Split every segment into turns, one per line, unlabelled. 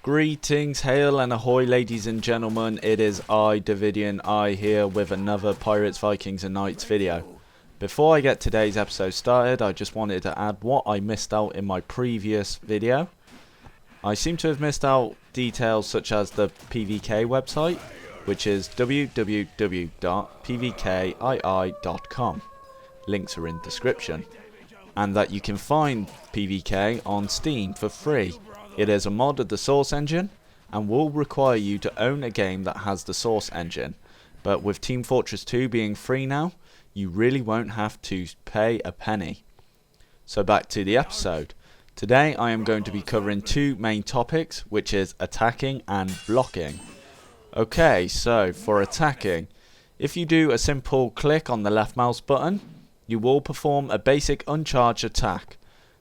Greetings, hail and ahoy ladies and gentlemen, it is I, Davidian here with another Pirates, Vikings and Knights video. Before I get today's episode started, I just wanted to add what I missed out in my previous video. I seem to have missed out details such as the PVK website, which is www.pvkii.com. Links are in description. And that you can find PVK on Steam for free. It is a mod of the source engine and will require you to own a game that has the source engine. But with Team Fortress 2 being free now, you really won't have to pay a penny. So back to the episode. Today I am going to be covering two main topics, which is attacking and blocking. Okay, so for attacking, if you do a simple click on the left mouse button, you will perform a basic uncharged attack.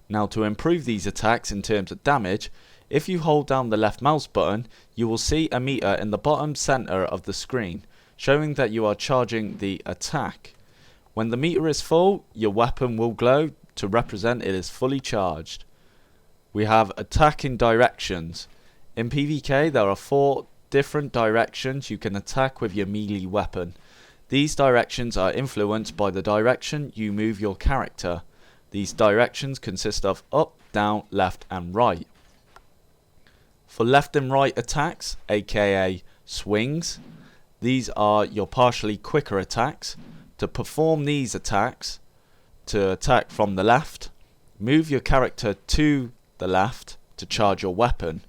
Now to improve these attacks in terms of damage, if you hold down the left mouse button, you will see a meter in the bottom center of the screen, showing that you are charging the attack. When the meter is full, your weapon will glow to represent it is fully charged. We have attacking directions. In PvK there are 4 different directions you can attack with your melee weapon. These directions are influenced by the direction you move your character. These directions consist of up, down, left and right. For left and right attacks, aka swings, these are your partially quicker attacks. To perform these attacks, to attack from the left, move your character to the left to charge your weapon.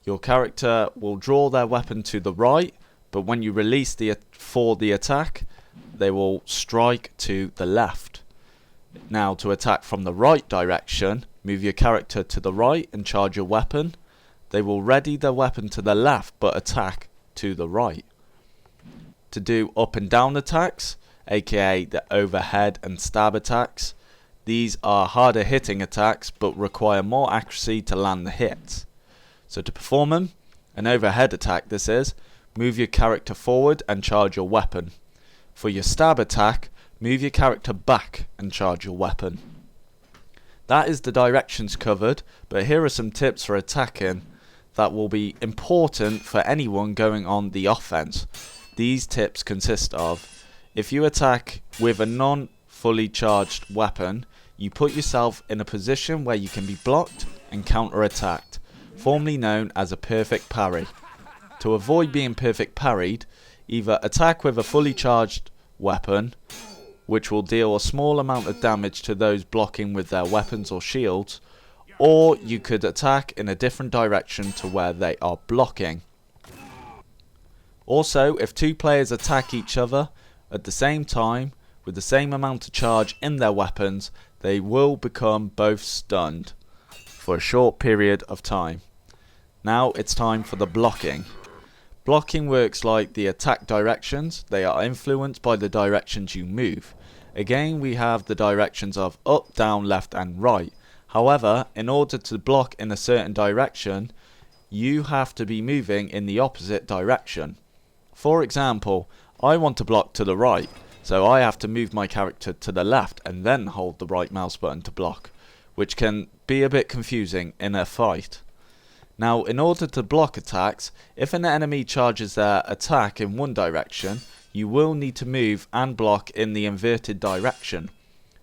Your character will draw their weapon to the right, but when you release for the attack, they will strike to the left. Now to attack from the right direction, move your character to the right and charge your weapon. They will ready their weapon to the left but attack to the right. To do up and down attacks, aka the overhead and stab attacks, these are harder hitting attacks but require more accuracy to land the hits. So to perform them, an overhead attack this is, move your character forward and charge your weapon. For your stab attack, move your character back and charge your weapon. That is the directions covered, but here are some tips for attacking that will be important for anyone going on the offense. These tips consist of, if you attack with a non-fully charged weapon, you put yourself in a position where you can be blocked and counter-attacked, formerly known as a perfect parry. To avoid being perfect parried, either attack with a fully charged weapon, which will deal a small amount of damage to those blocking with their weapons or shields, or you could attack in a different direction to where they are blocking. Also, if 2 players attack each other at the same time with the same amount of charge in their weapons, they will become both stunned for a short period of time. Now it's time for the blocking. Blocking works like the attack directions. They are influenced by the directions you move. Again, we have the directions of up, down, left and right. However, in order to block in a certain direction, you have to be moving in the opposite direction. For example, I want to block to the right, so I have to move my character to the left and then hold the right mouse button to block, which can be a bit confusing in a fight. Now, in order to block attacks, if an enemy charges their attack in one direction, you will need to move and block in the inverted direction.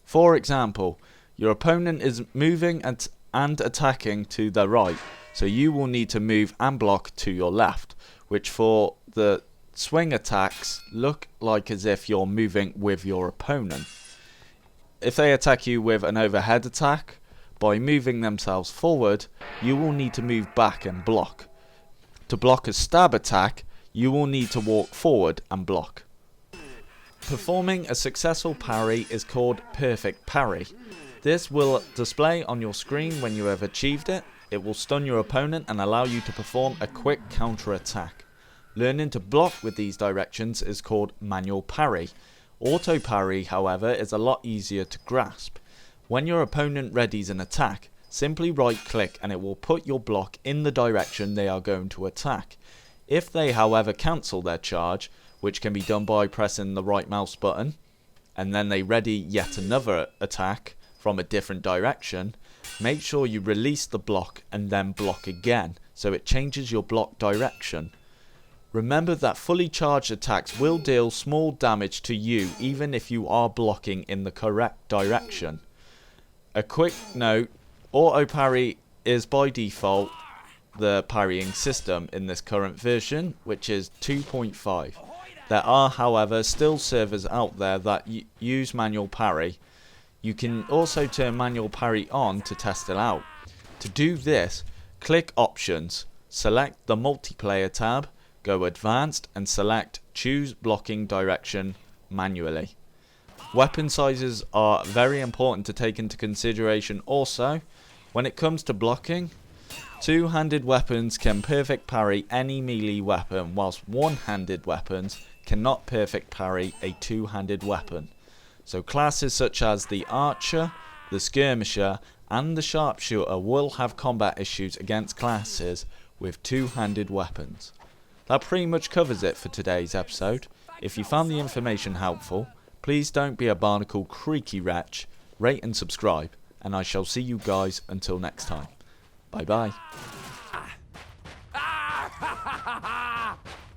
For example, your opponent is moving and attacking to the right, so you will need to move and block to your left, which for the swing attacks look like as if you're moving with your opponent. If they attack you with an overhead attack, by moving themselves forward, you will need to move back and block. To block a stab attack, you will need to walk forward and block. Performing a successful parry is called perfect parry. This will display on your screen when you have achieved it. It will stun your opponent and allow you to perform a quick counter attack. Learning to block with these directions is called manual parry. Auto parry, however, is a lot easier to grasp. When your opponent readies an attack, simply right click and it will put your block in the direction they are going to attack. If they however cancel their charge, which can be done by pressing the right mouse button, and then they ready yet another attack from a different direction, make sure you release the block and then block again so it changes your block direction. Remember that fully charged attacks will deal small damage to you even if you are blocking in the correct direction. A quick note, auto parry is by default the parrying system in this current version, which is 2.5. There are, however, still servers out there that use manual parry. You can also turn manual parry on to test it out. To do this, click Options, select the Multiplayer tab, go Advanced and select Choose Blocking Direction manually. Weapon sizes are very important to take into consideration also. When it comes to blocking, two-handed weapons can perfect parry any melee weapon, whilst one-handed weapons cannot perfect parry a two-handed weapon. So classes such as the Archer, the Skirmisher and the Sharpshooter will have combat issues against classes with two-handed weapons. That pretty much covers it for today's episode. If you found the information helpful, please don't be a barnacle creaky wretch, rate and subscribe, and I shall see you guys until next time. Bye bye.